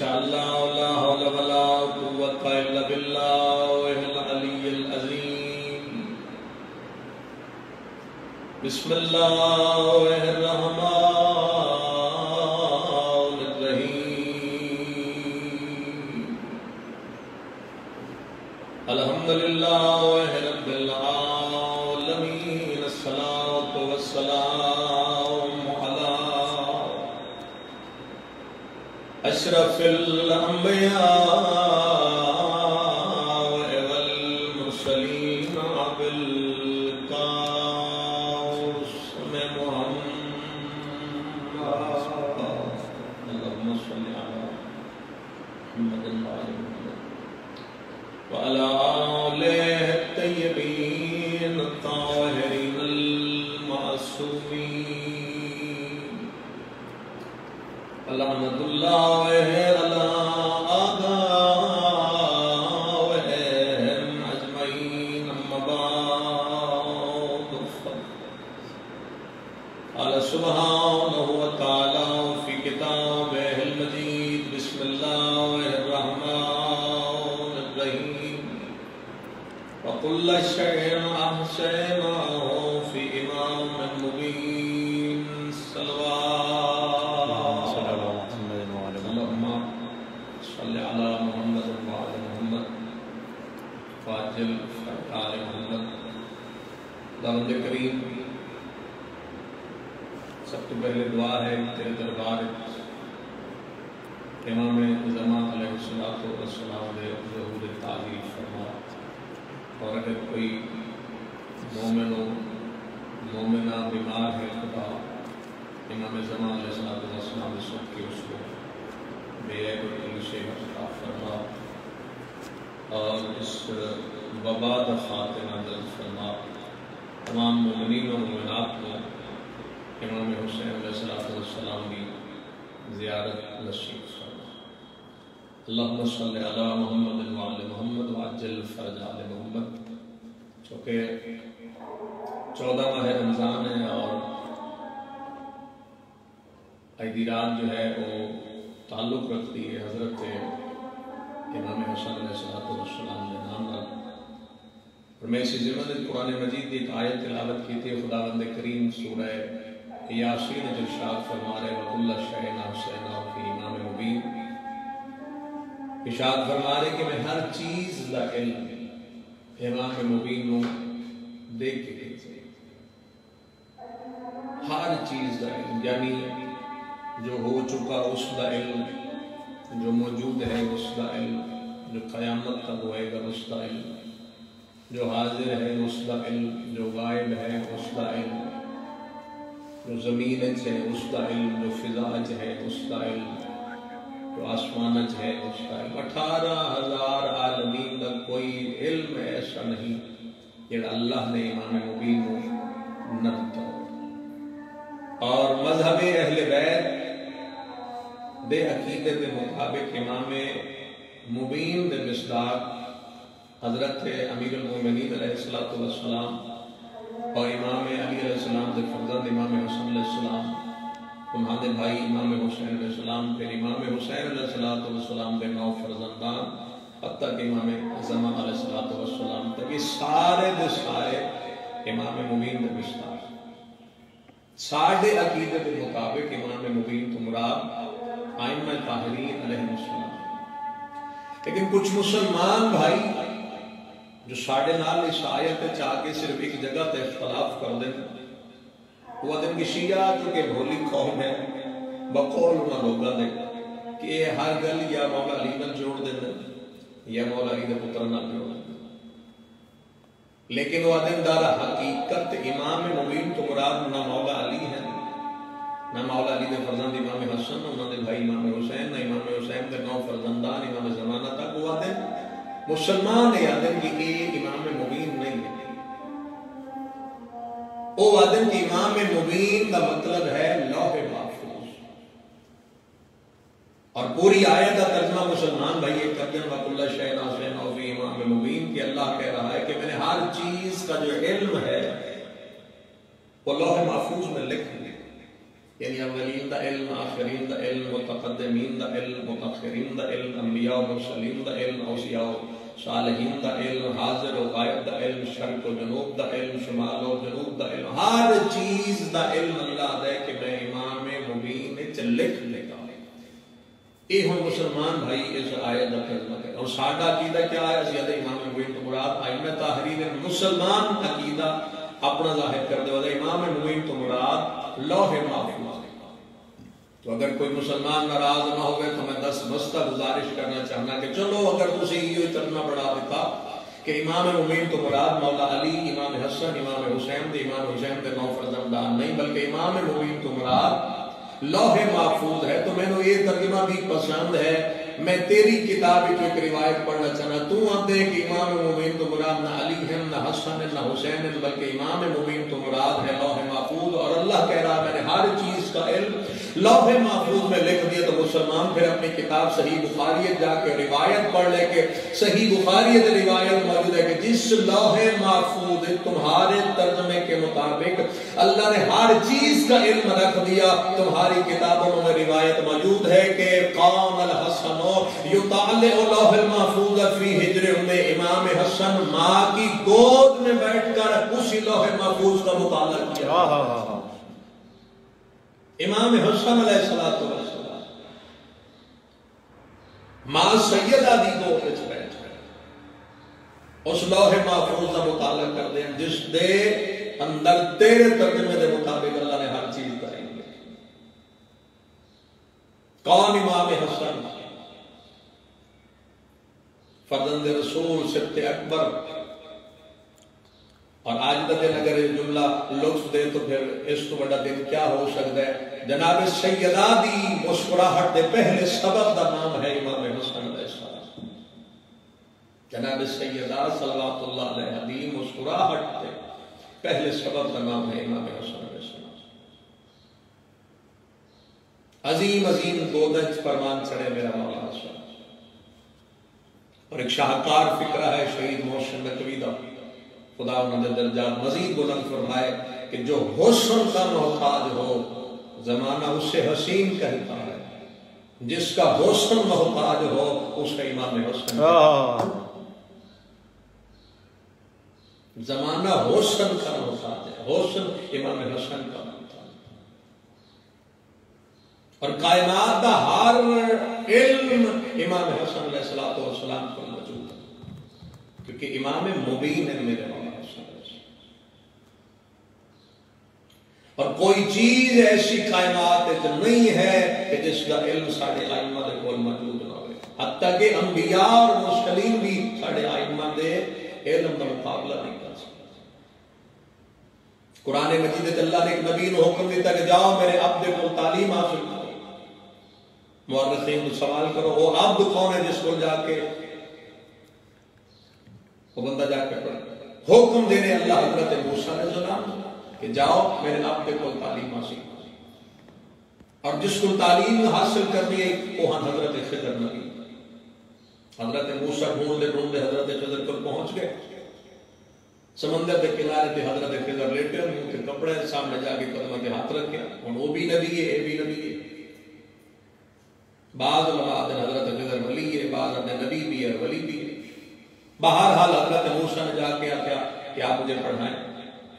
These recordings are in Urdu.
انشاءاللہ لا حول ولا قوت الا باللہ العلی العظیم. بسم اللہ الرحمن الرحیم. الحمدللہ رب العالمین. الصلاۃ والسلام علی اشرف الانبیاء والمرسلین بالقاسم محمد. اللهم صل على محمد وعلى آله الطيبين الطاهرين المعصومين. لعنة الله على أعدائهم أجمعين. أما بعد قال سبحانه وتعالى في كتابه المجيد. بسم الله الرحمن الرحيم. وكل شيء أحصيناه في إمام مبين. صل على محمد وعلى محمد فاجل آل محمد. خداوند کریم، سب تو پہلے دعا ہے تیرے دربار امام زمان علیہ السلام دے ظہور تعریف فرما. اور اگر کوئی مومن و مومنہ بیمار ہے خدا امام زمان علیہ السلام نے سب کی اس کو بے عیب کل صحت عطا فرما اور اس وبا کا خاتمہ جلد فرما. تمام مومنین و مومنات کو امام حسین علیہ السلام کی زیارت نصیب فرما. اللہم صلی علی محمد وعلی محمد وعجل فرج آل محمد. چونکہ 14 ماہ رمضان ہے اور عیدی رات جو ہے وہ تعلق رکھتی ہے حضرت امام حسین علیہ السلام کے نام کا. اور میں اسی ضمن قرآن مجید کی ایک آیت تلاوت کی تھی. خداوند کریم سورہ یاسین جو ارشاد فرما رہے وَكُلَّ شَيْءٍ أَحْصَيْنَاهُ فِي إِمَامٍ مُبِينٍ. ارشاد فرما رہے کہ میں ہر چیز کا علم امام مبین کو دیکھ کے ہر چیز کا علم، یعنی جو ہو چکا اس کا علم، جو موجود ہے اس کا علم، جو قیامت تک ہوئے گا اس کا علم، جو حاضر ہے اس کا علم، جو غائب ہے اس کا علم، جو زمین ہے اس کا علم، جو فضا ہے اس کا علم، جو آسمان ہے اس کا علم. 18,000 عالمین کا کوئی علم ایسا نہیں کہ اللہ نے امام مبین کو نہ دیا. اور مذہب اہل بیت دے عقیدے دے مطابق امام مبین دے مصداق حضرت امیر المومنین علیہ السلام اور امام علی علیہ السلام دے فرزند امام حسن علیہ السلام، تمہارے بھائی امام حسین علیہ السلام، پھر امام حسین علیہ السلام دے 9 فرزندان حتیٰ کہ امام زمان علیہ السلام تک یہ سارے دے سارے امام مبین دے مصداق. ساڑھے عقیدے کے مطابق امام مبین تو مراد ائمہ طاہرین علیہ السلام. لیکن کچھ مسلمان بھائی جو ساڑھے نال اس آیت چاہ کے صرف ایک جگہ تے اختلاف کر دیں، وہ آدم کی شیعہ جو کہ بھولی قوم ہے بقول انہاں لوگاں دے کہ ہر گل یا مولا علی نال جوڑ دیں یا مولا علی دے پتر نال جوڑ دیں. لیکن وہ آدم دار حقیقت امام مبین تو مراد نہ مولا علی ہے نہ مولا علی دے فرزند امام حسن، انہوں نے بھائی امام حسین، نہ امام حسین دے 9 فرزندان امام زمانہ تک. وہ آدم مسلمان ہے آدم کی امام مبین نہیں ہے. وہ آدم کی امام مبین کا مطلب ہے لوح محفوظ. اور پوری آیت کا ترجمہ مسلمان بھائی یہ کرتے ہیں وَكُلَّ شَيْءٍ أَحْصَيْنَاهُ فِي إِمَامٍ مُبِينٍ کہ اللہ کہہ رہا ہے کہ میں نے ہر چیز کا جو علم ہے وہ لوح محفوظ میں لکھ دیا. یعنی اولین دا علم، آخرین دا علم، متقدمین دا علم، متاخرین دا علم، انبیاء و مرسلین دا علم، اوصیاء و صالحین دا علم، حاضر و غائب دا علم، شرق و جنوب دا علم، شمال و جنوب دا علم، ہر چیز دا علم اللہ دے کہ میں امام مبین لکھ لے گا. یہ ہوں مسلمان بھائی اس آیت دا ترجمہ کریں. اور ساڈا عقیدہ کیا ہے؟ زیادہ امام مبین تو مراد ائمہ طاہرین مسلمان عقیدہ اپنا ظاہر کر دے. امام مبین تو مراد لوح محفوظ. تو اگر کوئی مسلمان ناراض نہ ہوئے تو میں دستہ گزارش کرنا چاہنا کہ چلو اگر تسی یہ ترجمہ بڑھا دیتا کہ امام مبین تو مراد مولا علی، امام حسن، امام حسین دے، امام حسین دے 9 فرزندان نہیں، بلکہ امام مبین تو مراد لوح محفوظ ہے. تو میں نے یہ ترجمہ بھی پسند ہے. میں تیری کتاب کی ایک روایت پڑھنا چاہنا. تو اب دیکھ امام مبین تو مراد نہ علی ہے، نہ حسن ہے، نہ حسین ہے، بلکہ امام مبین تو مراد ہے لوح محفوظ. اور اللہ کہہ رہا میں نے ہر چیز کا علم لوح محفوظ میں لکھ دیا. تو مسلمان پھر اپنی کتاب صحیح بخاریت جا کے روایت پڑھ لے کہ صحیح بخاریت روایت موجود ہے کہ جس لوح محفوظ تمہارے ترجمے کے مطابق اللہ نے ہر چیز کا علم رکھ دیا. تمہاری کتابوں میں روایت موجود ہے کہ قام الحسن یطالع لوح المحفوظ فی حجر امام حسن، ماں کی گود میں بیٹھ کر اسی لوح محفوظ کا مطالعہ کیا. امام حسن علیہ السلام ماں سیدہ دی گود وچ بیٹھ کر اس لوح محفوظ کا مطالعہ کر دیں جس دے اندر تیرے ترجمے دے مطابق اللہ نے ہر چیز کا علم رکھی. کون امام حسن؟ فرزند رسول سبت اکبر. اور آج کا دن اگر یہ جملہ لطف دے تو پھر اس کو بڑا دن کیا ہو سکتا ہے؟ جناب سیدہ دی مسکراہٹ دے پہلے سبب دا نام ہے امام حسن علیہ السلام. جناب سیدہ صلوات اللہ علیہ دی مسکراہٹ دے پہلے سبب دا نام ہے امام حسن علیہ السلام. عظیم عظیم گودج فرمان چڑھے میرا مولا حسن. اور ایک شاہکار فکرہ ہے شہید محسن نقوی دا، خدا انہوں نے درجات مزید بلند فرمائے کہ جو حسن کا محتاج ہو زمانہ اس سے حسین کہتا ہے، جس کا حسن محتاج ہو اس کا امام حسن. زمانہ حسن کا محتاج ہے، حسن امام حسن کا محتاج. اور کائنات کا ہر علم امام حسن علیہ السلام کو موجود ہے، کیونکہ امام مبین ہے میرے مولا حسن. اور کوئی چیز ایسی کائنات نہیں ہے کہ جس کا علم ساڑھے آئمہ دے کول موجود نہ ہوئے. حتیٰ کہ انبیاء اور مرسلین بھی ساڑھے آئمہ دے علم کا مقابلہ نہیں کر سکتے. قرآن مجید اللہ نے ایک نبی کو حکم دیتا کہ جاؤ میرے عبد کو تعلیم حاصل کرو. مورخین کو سوال کرو وہ عبد کون ہے جس کو جا کے وہ بندہ جا کے پڑھے. حکم دینے اللہ حضرت موسیٰ علیہ السلام کہ جاؤ میرے عبد کو تعلیم حاصل کرو. اور جس کو تعلیم حاصل کرنی ہے وہ حضرت خضر نبی. حضرت موسیٰ ڈھونڈتے ڈھونڈتے حضرت خضر کو پہنچ گئے. سمندر کے کنارے پہ حضرت خضر لیٹے ان کے کپڑے سامنے جا کے قدمہ کے ہاتھ رکھ گیا. وہ بھی نبی ہے یہ بھی نبی ہے. بعض علماء حضرت خضر ولی ہے، بعض نبی بھی ہے ولی بھی ہے. بہرحال حضرت موسیٰ نے جا کے کیا کہ آپ مجھے پڑھائیں.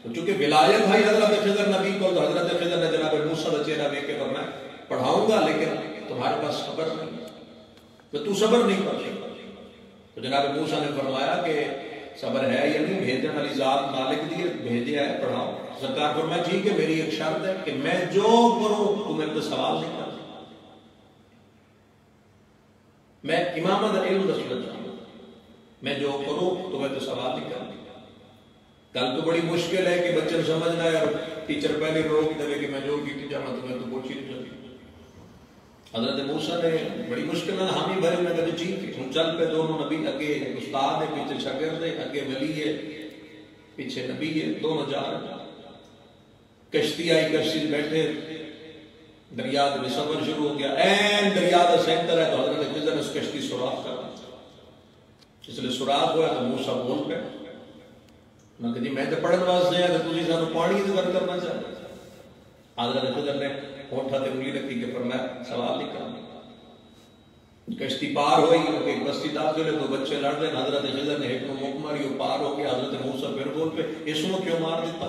تو چونکہ ولایت بھائی حضرت خضر نبی کو، تو حضرت خضر نے جناب موسیٰ کا چہرہ دیکھ کے فرمایا پڑھاؤں گا لیکن تمہارے پاس صبر نہیں، تو صبر نہیں کر سکتا. تو جناب موسیٰ نے فرمایا کہ صبر ہے یا نہیں؟ بھیجن علی ذات مالک دیے بھیجے ہے پڑھاؤ. سرکار فرمایا ٹھیک ہے میری ایک شرط ہے کہ میں جو کروں تو میرے کو سوال نہیں کرتا. میں امامت علم دسنا چاہوں گا، میں جو کروں تو میں تو سوال نہیں کروں. گل تو بڑی مشکل ہے کہ بچے سمجھنا ہے اور ٹیچر پہلے روک دے کہ میں جو کی جانا تو میں تو پوچھی نہیں چلتی. حضرت موسیٰ نے بڑی مشکل ہے ہم ہی بھرے میں کہتے ٹھیک ہم چل پہ دونوں نبی، اگے استاد ہے پیچھے شاگرد ہے، اگے ولی ہے پیچھے نبی ہے، دونوں جا رہے. کشتی آئی، کشتی بیٹھے، دریا میں سفر شروع ہو گیا. این دریا کا سینٹر ہے تو حضرت خضر نے اس کشتی سوراخ کر اس لیے سوراخ ہوا تو موسیٰ بول پہ میں کہ جی میں تو پڑھن واسطے ہیں تو تسی سانو پانی کی ذکر کرنا چاہتے. حضرت خضر نے ہوٹھا تے انگلی رکھی کے فرمایا سوال نہیں کرنا۔ کشتی پار ہوئی، ایک بستی داخل ہے، دو بچے لڑ رہے، حضرت خضر نے ایک موقع ماری، وہ پار ہو کے حضرت موسیٰ پھر بول پہ اس کو کیوں مار دیتا،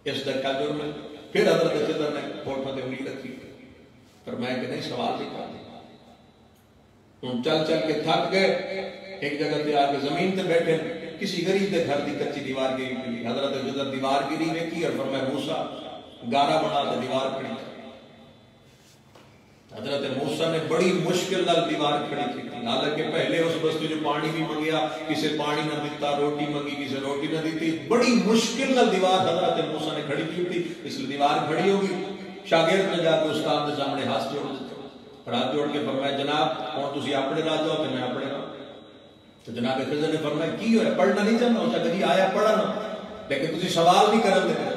اس دکا جرم میں۔ پھر حضرت خضر نے ہوٹھا تے انگلی رکھی، فرمایا کہ نہیں سوال نہیں کرنا۔ چل چل کے تھک گئے، ایک جگہ تے آ کے زمین تے بیٹھے، کسی غریب کے گھر دی کچی دیوار گری ہوئی، حضرت خضر دیوار گری دیکھی اور فرمایا موسیٰ گارا بنا تے دیوار کھڑی کر۔ حضرت موسیٰ نے بڑی مشکل نال دیوار کھڑی کی تھی، حالانکہ پہلے اس بستی جو پانی بھی منگیا، کسی پانی نہ دیتا، روٹی منگی کسی روٹی نہ دیتی، بڑی مشکل نال دیوار حضرت موسیٰ نے کھڑی کی تھی، اس لیے دیوار کھڑی ہوگی۔ شاگرد نے جا کے استاد کے سامنے ہاتھ جوڑ دیتے، ہاتھ جوڑ کے فرمایا جناب ہوں تسی اپنے راہ جاؤ تے میں اپنے راہ۔ تو جناب خضر نے فرمایا کی ہویا، پڑھنا نہیں چاہتا، اس نے کہا آیا پڑھا نا، لیکن تسی سوال نہیں کرن دے۔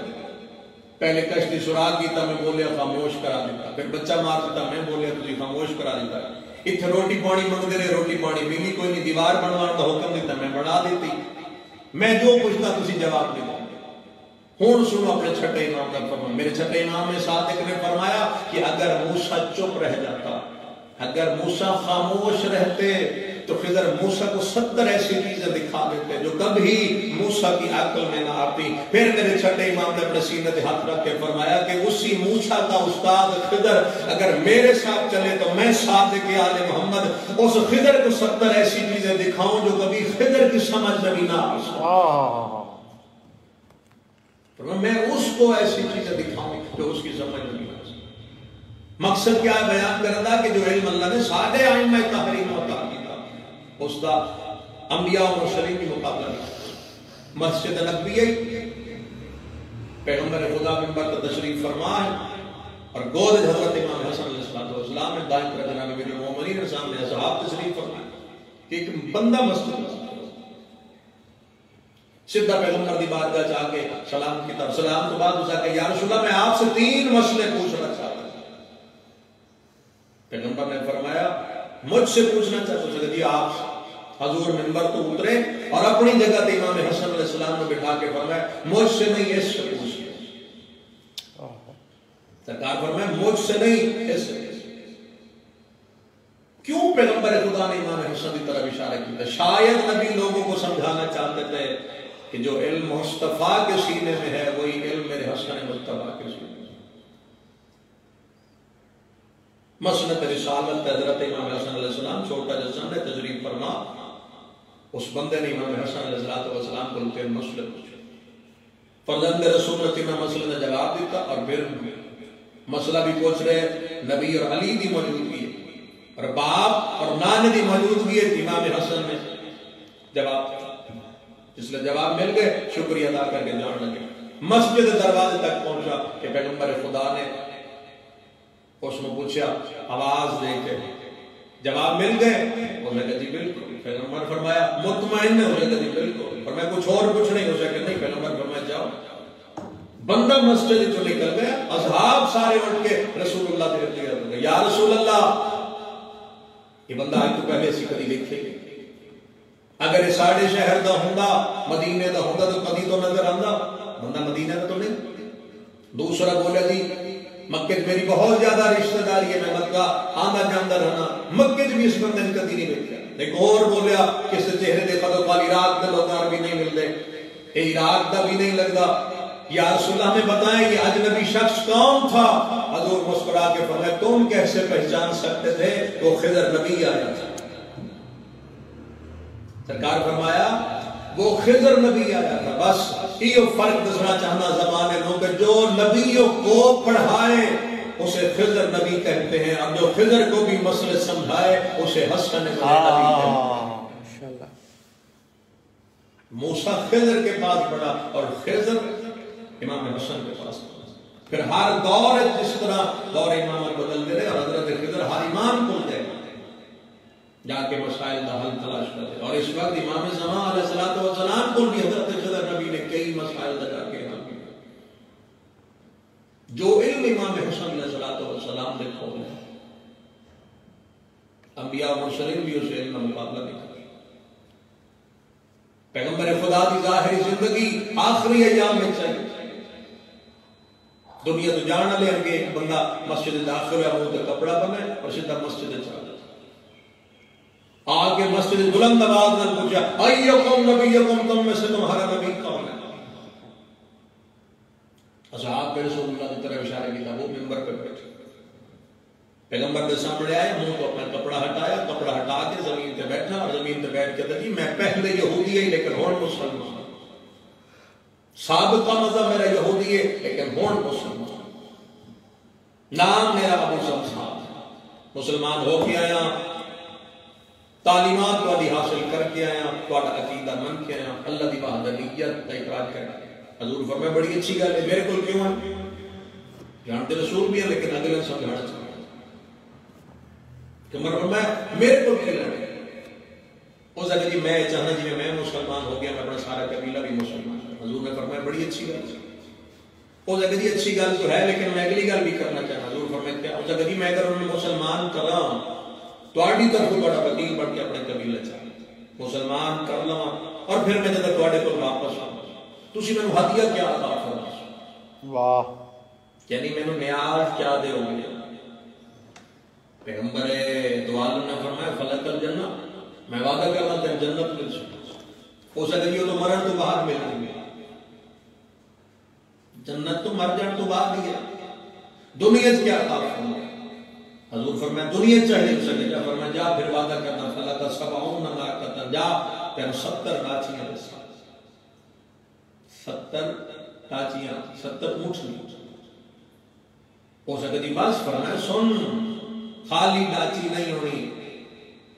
پہلے کشتی سراغ کیتا میں بولیا خاموش کرا دیتا، پھر بچہ مار دیتا میں بولیا تسی خاموش کرا دیتا، اتنے روٹی پانی منگتے رہے، روٹی پانی ملی کوئی نہیں، دیوار بنوان کا حکم دیتا میں بنا دیتی، میں جو پوچھتا تسی جواب دیتا۔ ہوں سنو اپنے چھٹے امام کا فرمان، میرے چھٹے امام میں صادق نے فرمایا کہ اگر موسیٰ چپ رہ جاتا، اگر موسیٰ خاموش رہتے تو خضر موسیٰ کو 70 ایسی چیزیں دکھا دیتے جو کبھی موسیٰ کی عقل میں نہ آتی۔ پھر میرے چھٹے امام نے اپنے سینے پہ ہاتھ رکھ کے فرمایا کہ اسی موسیٰ کا استاد خضر اگر میرے ساتھ چلے تو میں صادق آل محمد اس خضر کو 70 ایسی چیزیں دکھاؤں جو کبھی خضر کی سمجھ میں بھی نہ آ۔ میں اس کو ایسی چیزیں دکھاؤں جو اس کی سمجھ میں نہیں آ۔ مقصد کیا ہے بیان کرنا کہ جو علم اللہ نے سارے ائمہ تحریم عطا کیا، اس کا انبیاء و مرسلین کی مقابلہ نہیں۔ مسجد نبوی پیغمبر خدا منبر پر تشریف فرما ہے اور گود حضرت امام حسن علیہ السلام نے دائم پر جناب امیر المومنین کے سامنے اصحاب تشریف فرمائے کہ ایک بندہ مسجد سیدھا پیغمبر دی بارگاہ جا کے سلام کی طرف، سلام تو بعد اس نے کہا یا رسول اللہ میں آپ سے 3 مسئلے پوچھنا چاہتا ہوں۔ پیغمبر نے فرمایا مجھ سے پوچھنا چاہتا ہوں؟ جی آپ حضور منبر تو اترے اور اپنی جگہ تے امام حسن علیہ السلام نے بٹھا کے فرمایا مجھ سے نہیں اس سے پوچھ۔ سرکار فرمایا مجھ سے نہیں اس سے۔ کیوں پیغمبر خدا نے امام حسن کی طرف اشارہ کیا؟ شاید نبی لوگوں کو سمجھانا چاہتے تھے کہ جو علم مصطفیٰ کے سینے میں ہے وہی علم میرے حسن مصطفیٰ کے سینے میں۔ مسند رسالت حضرت امام حسن علیہ السلام چھوٹا جسم نے تجریب فرما، اس بندے نے امام حسن علیہ السلام کو 3 مسئلے پوچھے، فرزند رسول نے 3 مسئلے نے جواب دیتا، اور پھر مسئلہ بھی پوچھ رہے نبی اور علی دی موجودگی ہے اور باپ اور نانے دی موجودگی ہے، امام حسن نے جواب دیا، اس لئے جواب مل گئے، شکریہ ادا کر کے جان لگے۔ مسجد دروازے تک پہنچا کہ پیغمبر خدا نے اس نے پوچھا آواز دے کے جواب مل گئے، اس نے کہا جی بالکل۔ پیغمبر فرمایا مطمئن ہے، اس نے کہا جی بالکل۔ فرمایا کچھ اور کچھ نہیں، اس نے کہا نہیں۔ پیغمبر فرمایا جاؤ۔ بندہ مسجد جو نکل گیا، اصحاب سارے اٹھ کے رسول اللہ دے دیا، یا رسول اللہ یہ بندہ آج تو پہلے سی کدی دیکھے گی، اگر یہ ساڑھے شہر دا ہوندا مدینے دا ہوندا تو کدی تو نظر آندا، بندہ مدینے دا تو نہیں۔ دوسرا بولا جی مکے میری بہت زیادہ رشتہ داری ہے، میں مکہ آندا جاندہ رہنا، مکے بھی اس بندے نے کدی نہیں دیکھا۔ ایک اور بولیا کس چہرے دیکھا تو قال عراق دا لوگ بھی نہیں ملتے، اے عراق دا بھی نہیں لگتا، یا رسول اللہ ہمیں بتائیں یہ اجنبی شخص کون تھا؟ حضور مسکرا کے فرمایا تم کیسے پہچان سکتے تھے؟ وہ خضر نبی آیا تھا۔ سرکار فرمایا وہ خضر نبی آیا تھا۔ بس یہ فرق دسنا چاہنا زمانے لوگ کہ جو نبیوں کو پڑھائے اسے خضر نبی کہتے ہیں، اور جو خضر کو بھی مسئلے سمجھائے اسے حسن نبی کہتے ہیں۔ موسیٰ خضر کے پاس پڑھا اور خضر امام حسن کے پاس پڑھا۔ پھر ہر دور جس طرح دور امامت بدلتے رہے اور حضرت خضر ہر امام کو دے جا کے مسائل کا حل تلاش کرتے، اور اس وقت امام زمان علیہ السلام کو بھی حضرت خضر نبی نے کئی مسائل جا کے حل کیا۔ جو علم امام حسن علیہ السلام نے کھولا، انبیاء و مرسلین بھی اس علم کا مقابلہ نہیں کرتے۔ پیغمبر خدا کی ظاہری زندگی آخری ایام میں چلی، دنیا تو جان لے گے بندہ مسجد داخل ہے منہ تے کپڑا بنا اور سیدھا مسجد چلا آ کے مسجد بلند آواز میں پوچھا ایکم نبیکم تم میں سے تمہارا نبی کون ہے؟ اصحاب کے رسول اللہ کی طرف اشارہ کیا وہ منبر پہ بیٹھے پیغمبر کے سامنے آئے منہ کو اپنا کپڑا ہٹایا کپڑا ہٹا کے زمین پہ بیٹھا اور زمین پہ بیٹھ کے کہا میں پہلے یہودی ہے لیکن ہون مسلمان سابقہ مذہب میرا یہودی ہے لیکن ہون مسلمان نام میرا ابو سمسان مسلمان ہو کے آیا تعلیمات والی حاصل کر کے آیا تھوڑا عقیدہ من کے آیا اللہ دی وحدانیت کا اقرار کر حضور فرمایا بڑی اچھی گل ہے میرے کو کیوں ہے جانتے رسول بھی ہے لیکن اگلے سمجھانا چاہتے کہ فرمایا میرے کو کیوں لڑے اس اگر جی میں چاہنا جی میں مسلمان ہو گیا میں اپنا سارا قبیلہ بھی مسلمان حضور نے فرمایا بڑی اچھی گل اس اگر جی اچھی گل تو ہے لیکن میں اگلی گل بھی کرنا چاہنا حضور فرمایا کیا اس اگر جی میں اگر انہیں مسلمان کرا تواڈی طرف بڑا وکیل بن کے اپنے قبیلے چاہیے مسلمان کر لوں اور پھر میں جب تواڈے کو واپس آؤں تسی مینوں ہدیہ کیا عطا فرماؤ واہ یعنی مینوں نیاز کیا دے گے پیغمبر دو عالم نے فرمایا فلک الجنہ میں وعدہ کر رہا تھا جنت مل سکتا ہو سکے یہ تو مرن تو باہر مل رہی ہے جنت تو مر جان تو باہر نہیں ہے دنیا سے کیا عطا فرمایا حضور فرمایا دنیا چاہیے سکے جا فرمایا جا پھر وعدہ کرنا فلا کا سبعون ناقۃ جا پھر 70 لاچیاں 70 لاچیاں 70 اونٹنی ہو سکے جی بس فرمایا سن خالی لاچی نہیں ہونی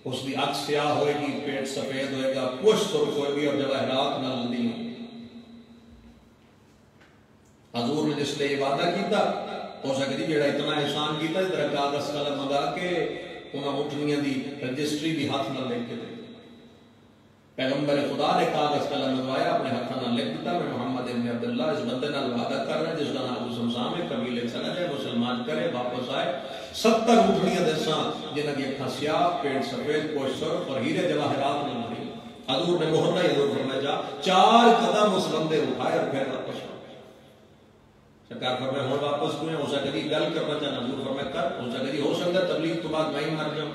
اس کی اکھ سیاہ ہوئے گی پیٹ سفید ہوئے گا پوچھ سرخ ہوئے گی اور جواہرات نہ لندی ہوئی حضور نے جس لئے وعدہ کیتا ہو سکے جی جیڑا اتنا احسان کیتا ادھر کاغذ قلم منگا کے انہاں اٹھنیاں دی رجسٹری بھی ہاتھ نہ لے کے دے پیغمبر خدا نے کاغذ قلم منگوایا اپنے ہاتھ نہ لکھ دیتا میں محمد ابن عبداللہ اس بندے نال وعدہ کر رہا ہے جس کا نام ابو سمسام ہے قبیلے چلا جائے مسلمان کرے واپس آئے 70 اٹھنیاں دساں جنہاں کی اکھاں سیاہ پیٹ سفید پوچھ سرخ اور ہیرے جواہرات نہ ماری حضور نے مہر نہیں حضور فرمایا جا 4 قدم اس بندے اٹھائے اور پھر واپس سرکار فرمائے ہوں واپس کوئے ہو سکے جی گل کرنا چاہنا حضور فرمائے کر ہو سکے جی ہو سکتا تبلیغ تو بعد میں ہی مر جاؤں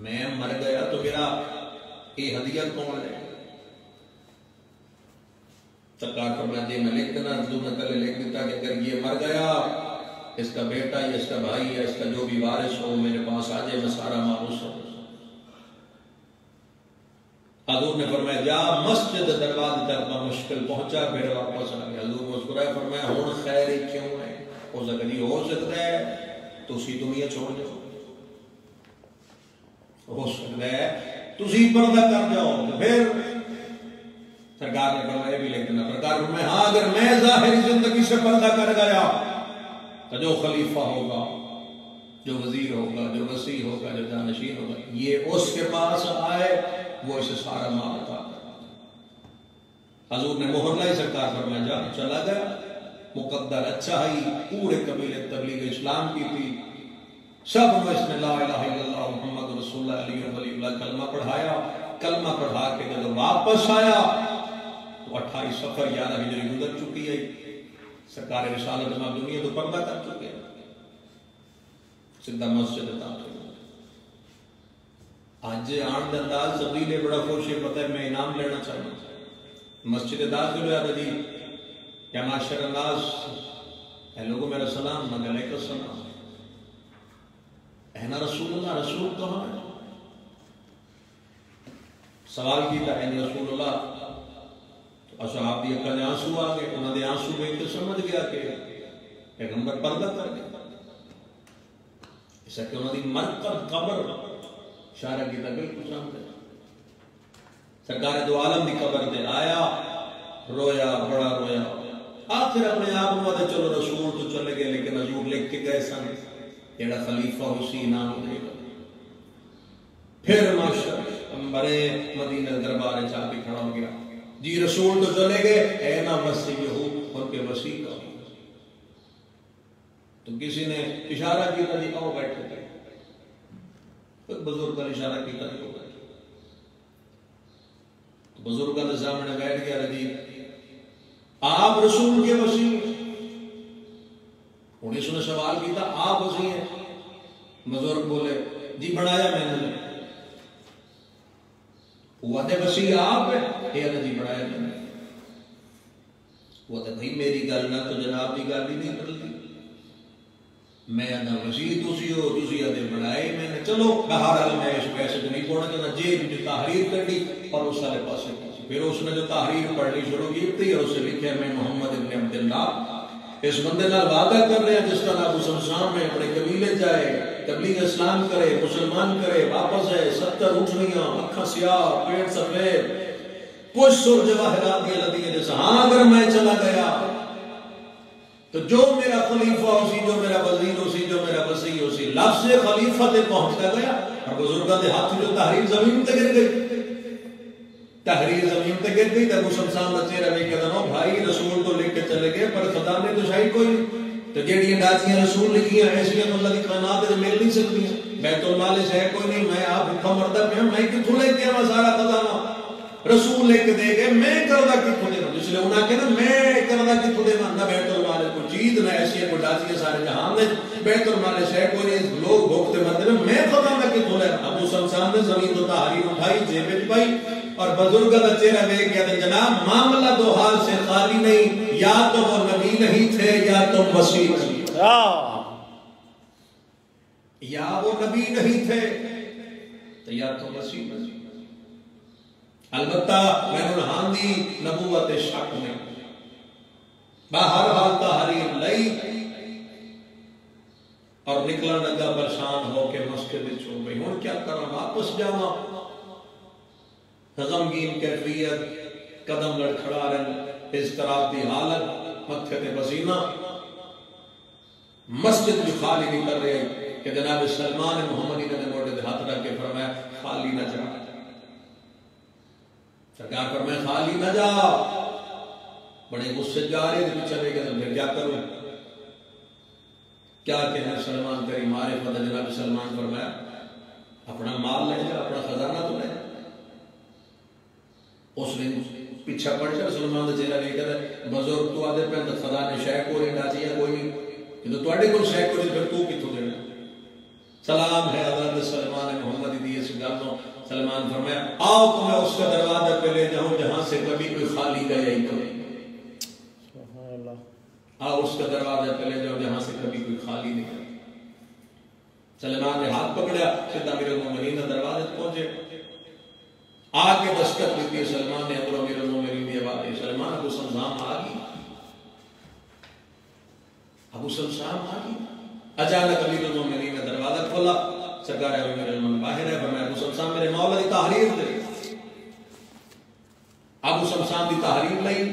میں مر گیا تو میرا یہ ہدیہ کون ہے سرکار فرمائے جی میں لکھ دینا حضور نے پہلے لکھ دیتا کہ اگر یہ مر گیا اس کا بیٹا یا اس کا بھائی یا اس کا جو بھی وارث ہو میرے پاس آ جائے میں سارا معروف ہوں حضور نے فرمایا جا مسجد دروازے تک مشکل پہنچا پھر واپس آ گیا حضور مسکرائے فرمایا ہوں خیر ہی کیوں ہے ہو سکتا نہیں ہو سکتا ہے تو اسی دنیا چھوڑ جاؤ ہو سکتا ہے تو اسی پردہ کر جاؤ پھر سرکار نے فرمایا بھی لکھ دینا سرکار فرمایا ہاں اگر میں ظاہری زندگی سے پردہ کر گیا تو جو خلیفہ ہوگا جو وزیر ہوگا جو وسیع ہوگا جو جانشین ہوگا یہ اس کے پاس آئے وہ اسے سارا مال عطا حضور نے مہر لائی سرکار فرمایا جا چلا گیا مقدر اچھا ہی پورے قبیلے تبلیغ اسلام کی تھی سب نے اس میں لا الہ الا اللہ محمد رسول اللہ علیہ ولی اللہ کلمہ پڑھایا کلمہ پڑھا کے جب واپس آیا تو 28 صفر 11 ہجری گزر چکی ہے سرکار رسالت میں دنیا تو پردہ کر چکے سیدھا مسجد داخل آج آن دا انداز تبدیل ہے بڑا خوش ہے پتہ ہے میں انعام لینا چاہتا ہوں مسجد داخل ہوا جی یا معاشر الناس اے لوگوں میرا سلام میں علیکم السلام اے نا رسول اللہ رسول کہاں ہے سوال کیتا ہے رسول اللہ تو اصحاب دی اکھاں دے آنسو آ گئے انہاں دے آنسو ویکھ کے سمجھ گیا کہ پیغمبر پردہ کر گیا اس کہ انہاں دی مرکب قبر اشارہ کیتا بالکل سامنے سرکار دو عالم دی قبر تے آیا رویا بڑا رویا آخر اپنے آپ کو چلو رسول تو چلے گئے لیکن حضور لکھ کے گئے سن جڑا خلیفہ اسی نام دے گا پھر ماشاء بڑے مدینہ دربار جا کے کھڑا ہو گیا جی رسول تو چلے گئے اے نا مسیح ہو ان کے مسیح کا تو کسی نے اشارہ کیا جی آؤ بیٹھے تھے ایک بزرگ کا اشارہ کیا جی آؤ بیٹھے بزرگوں کے سامنے بیٹھ گیا جی آپ رسول کے وسیع ہیں. انہیں اس نے سوال کیا آپ وسیع ہیں؟ بزرگ بولے جی بڑھایا میں نے. وہ تے وسیع آپ ہے یہ جی بڑھایا میں نے. وہ تے بھائی میری گل نہ تو جناب کی گل ہی نہیں بدلتی. میں نہ وسیع تسی ہو تسی ادے بڑھائے میں نے. چلو بہرحال میں اس پیسے تو نہیں پڑھنا چاہتا. جیب جو تحریر کری اور اس والے پاسے پھر اس نے جو تحریر پڑھنی شروع کی تھی اور اسے لکھا میں محمد ابن عبداللہ اس بندے نال وعدہ کر رہے ہیں جس طرح ابو سمسام میں اپنے قبیلے جائے تبلیغ اسلام کرے مسلمان کرے واپس ہے 70 اٹھنیاں اکھاں سیاہ پیٹ سفید کچھ سر جواہرات کی لدی ہے جیسا. ہاں اگر میں چلا گیا تو جو میرا خلیفہ اسی جو میرا وزیر اسی جو میرا وسیع اسی لفظ خلیفہ تے پہنچتا گیا. اور بزرگاں دے ہاتھ جو تحریر زمین تے گر گئی. تحریر زمین تے گر گئی تو ابو سمسام دا چہرہ ویکھ کے کہنا بھائی رسول تو لکھ کے چلے گئے پر خدا نے تو شاید کوئی نہیں. تو جیڑیاں ڈاچیاں رسول لکھیاں ایسیاں تو اللہ کی کائنات مل نہیں سکتیاں. بیت المال ہے کوئی نہیں. میں آپ بھوکا مردا پیا میں کتوں لے کے آواں سارا خزانہ رسول لے کے دے گئے. میں کردہ کتوں دے اس لیے انہاں کہنا میں کردہ کتوں دے نہ بیت المال کو چیز نہ ایسی کوئی ڈاچیاں سارے جہان میں بیت المال ہے کوئی نہیں. لوگ بھوکتے مرتے میں خزانہ کتوں لے. ابو سمسام نے زمین تو تحریر اٹھائی جیب وچ پائی اور بزرگ کا چہرہ دیکھ گیا جناب معاملہ دو حال سے خالی نہیں. یا تو وہ نبی نہیں تھے یا تم وسیع نہیں. یا وہ نبی نہیں تھے تو یا تم وسیع نہیں. البتہ میں انہاں دی نبوت شک نہیں. بہرحال تحریر لئی اور نکلا لگا پریشان ہو کے مسجد وچ ہو گئی. ہن کیا کراں واپس جاواں. غمگین کیفیت قدم لڑکھڑا رہے اضطراب دی حالت متھے تے پسینہ. مسجد بھی خالی نہیں کر رہے کہ جناب سلمان محمدی نے موڑے دے ہاتھ رکھ کے فرمایا خالی نہ جا. سرکار فرمایا خالی نہ جا. بڑے غصے جا رہے تھے پیچھے دیکھے تو کیا کروں کیا کہنا. سلمان تیری معرفت. جناب سلمان فرمایا اپنا مال لے جا اپنا خزانہ تو لے جا. اس نے پیچھا پڑ جا. سلمان دے چہرہ دیکھ کر بزرگ تو آدھے پہ خزانے شے کوئی نہیں ڈاچیاں کوئی نہیں کہ تو تواڈے کول شے کوئی پھر تو کتوں دینا. سلام ہے حضرت سلمان محمد دی اس گل نو. سلمان فرمایا آؤ تو میں اس کا دروازہ پہ لے جاؤں جہاں سے کبھی کوئی خالی گیا ہی کبھی. آؤ اس کا دروازہ پہ لے جاؤ جہاں سے کبھی کوئی خالی نہیں گیا. سلمان نے ہاتھ پکڑا سیدھا امیر المومنین دروازے پہنچے. آگے دستک دیتی ہے سلمان نے ابو امیر المومنین دی آواز. سلمان ابو سمسام آ گئی. ابو سمسام آ گئی. اچانک امیر المومنین نے دروازہ کھولا. سرکار امیر المومنین باہر ہے. فرمایا ابو سمسام میرے مولا دی تحریر دے. ابو سمسام دی تحریر لئی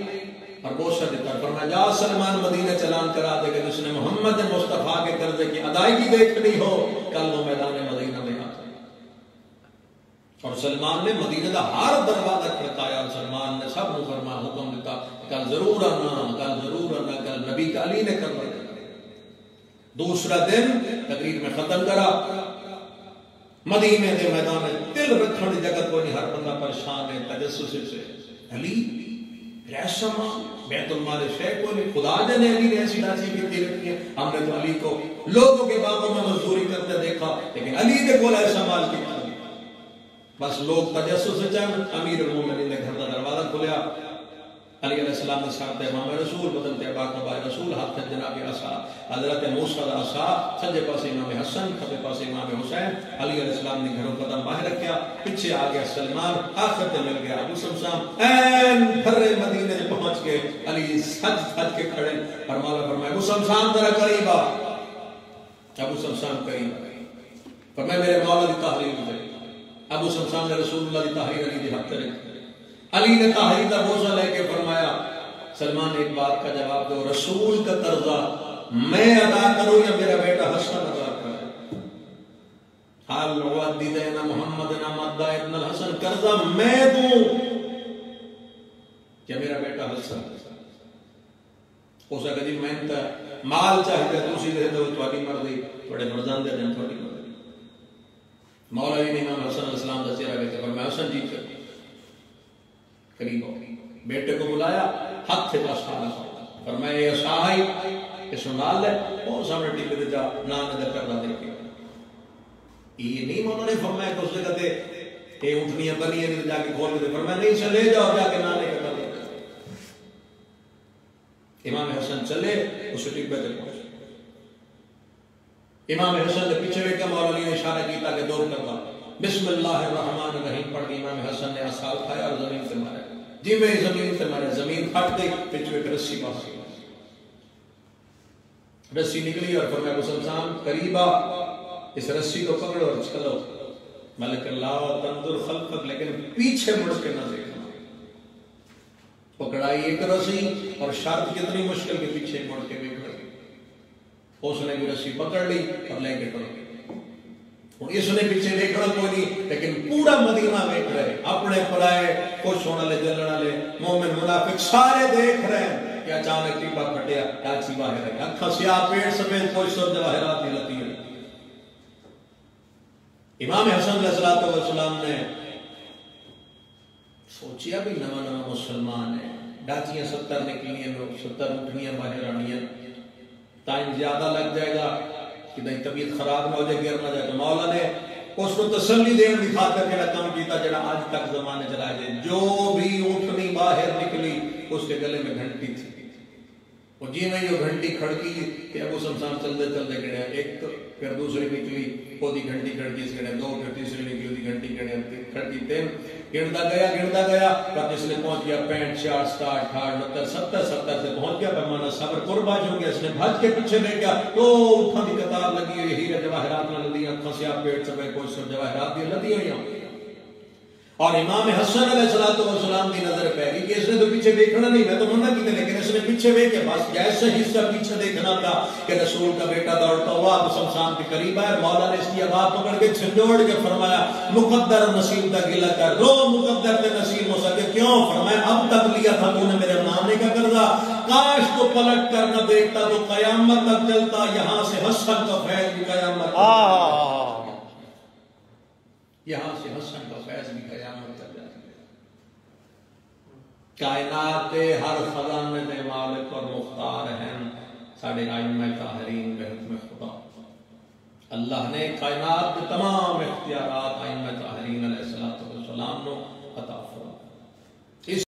اور گوشہ دیتا. فرمایا جا سلمان مدینہ چلان کرا دے کہ جس نے محمد مصطفیٰ کے قرضے کی ادائیگی دیکھنی ہو کل وہ میدان مدینہ میں آتا. اور سلمان نے مدینہ دا ہر دروازہ کھڑکایا. اور سلمان نے سب کو فرما حکم دیتا کل ضرور آنا کل ضرور آنا. کل نبی کا علی نے کرنا. دوسرا دن تقریر میں ختم کرا. مدینے دے میدان دل رکھنے دی جگہ کوئی نہیں. ہر بندہ پریشان ہے تجسس سے. علی ایسا بیت المال شے کوئی نہیں. خدا جانے علی نے ایسی ڈاچی کی رکھی ہے. ہم نے تو علی کو لوگوں کے باغوں میں مزدوری کرتے دیکھا لیکن علی کے کول ایسا مال کی بس لوگ تجسس سے چاہن. امیر المومنین نے گھر کا دروازہ کھولیا. علی علیہ السلام نے ساتھ امام رسول بدلتے پاک نبی رسول ہاتھ جناب عصا حضرت موسیٰ دا عصا سجے پاسے امام حسن کھبے پاسے امام حسین. علی علیہ السلام نے گھروں قدم باہر رکھیا. پیچھے آ گیا سلمان. آخر تے مل گیا ابو سمسام. این بھرے مدینے میں پہنچ گئے. علی سج کے کھڑے. فرمایا ابو سمسام ذرا قریب آ. ابو سمسام قریب. فرمایا میرے مولا دی تحریر دے. ابو سمسام نے رسول اللہ دی تحریر علی دی حق کرے. علی نے تحریر کا بوجھا لے کے فرمایا سلمان نے ایک بات کا جواب دو. رسول کا قرضہ میں ادا کروں یا میرا بیٹا حسن ادا کرے. حال وعدینا محمدنا مدہ ابن الحسن. قرضہ میں دوں یا میرا بیٹا حسن. ہو سکتا جی میں مال چاہیے تسی دے دو تہاڈی مرضی. تھوڑے مرزان دے دیں تھوڑی مرضی. مولا علی نے امام حسن علیہ السلام کا چہرہ دیکھ کر فرمایا حسن جی قریب ہو. بیٹے کو بلایا، ہاتھ تھے بس فرمایا یہ صاحی اس نال ہے وہ سامنے ٹی وی جا نان نے کر دے کے یہ نہیں انہوں نے فرمایا کہ اس جگہ تے یہ اٹھنیاں بنی ہیں جا کے کھول کے فرمایا نہیں سے لے جاؤ جا کے نان نے کر دے۔ امام حسن چلے اس ٹی وی تے پہنچے، امام حسن نے پیچھے بیٹھ کے مولا علی نے اشارہ کیا کہ دور کر دا، بسم اللہ الرحمن الرحیم پڑھ کے امام حسن نے عصا اٹھایا اور زمین سے مارا، جی میں زمین سے مارا زمین پھٹ گئی، پیچھے ایک رسی پاس رسی نکلی اور فرمایا ابو سمسان قریب آ اس رسی کو پکڑو اور چلو، ملک اللہ تنظر خلفک لیکن پیچھے مڑ کے نہ دیکھنا، پکڑائی ایک رسی اور شرط کتنی مشکل کے پیچھے مڑ کے بھی کھڑی، اس نے بھی رسی پکڑ لی اور لے کے ٹر گئی، اس نے پیچھے دیکھنا کوئی نہیں لیکن پورا مدینہ دیکھ رہے، اپنے پرائے خوش ہونے والے جلنے والے مومن منافق سارے دیکھ رہے ہیں کہ اچانک ٹیپا پھٹیا، ٹاچی باہر آئی، اکھا سیاہ پیٹ سفید کوئی سب جواہرات نہیں لتی ہے۔ امام حسن علیہ السلام نے سوچیا بھی نواں نواں مسلمان ہے، ڈاچیاں 70 نکلی ہیں، 70 اٹھنیاں باہر آنی ہیں، ٹائم زیادہ لگ جائے گا کہ نہیں طبیعت خراب نہ ہو جائے، گر نہ جائے، تو مولا نے اس کو تسلی دین کی خاطر جڑا کام کیتا جڑا آج تک زمانے چلائے جائے، جو بھی اٹھنی باہر نکلی اس کے گلے میں گھنٹی تھی، اور جی میں یہ گھنٹی کھڑکی کہ ابو سمسان چلتے چلتے گڑیا، ایک پھر دوسری نکلی وہ دی گھنٹی کھڑکی اس گڑیا، دو پھر تیسری نکلی وہ دی گھنٹی کھڑکی، تین گڑتا گیا پر جس نے پہنچ گیا 65 66 68 70 سے پہنچ گیا، پیمانہ صبر قربا جو گیا، اس نے بھج کے پیچھے لے گیا تو اٹھا دی قطار لگی ہوئی ہیرے جواہرات نہ لدی، اکھاں سیاہ پیٹ سبے کوئی سب جواہرات دی لدی ہوئی ہیں، اور امام حسن علیہ السلام کی نظر پہ گئی کہ اس نے تو پیچھے دیکھنا نہیں، میں تو منع کی تھی لیکن اس نے پیچھے دیکھے، بس جیسے حصہ پیچھے دیکھنا تھا کہ رسول کا بیٹا دوڑتا ہوا ابو سمسان کے قریب آیا، مولا نے اس کی آواز پکڑ کے چھنجوڑ کے فرمایا مقدر نصیب کا گلہ کر رو، مقدر پہ نصیب ہو سکے، کیوں؟ فرمایا اب تک لیا تھا تو نے میرے ماننے کا قرضہ، کاش تو پلٹ کر نہ دیکھتا تو قیامت تک چلتا، یہاں سے حسن کا فیض بھی قیامت یہاں سے حسن کا فیض بھی قیامت تک جاتی ہے۔ کائنات ہر خزانے دے مالک اور مختار ہیں ساڑھے ائمہ طاہرین بحکم خدا، اللہ نے کائنات کے تمام اختیارات ائمہ طاہرین علیہ السلام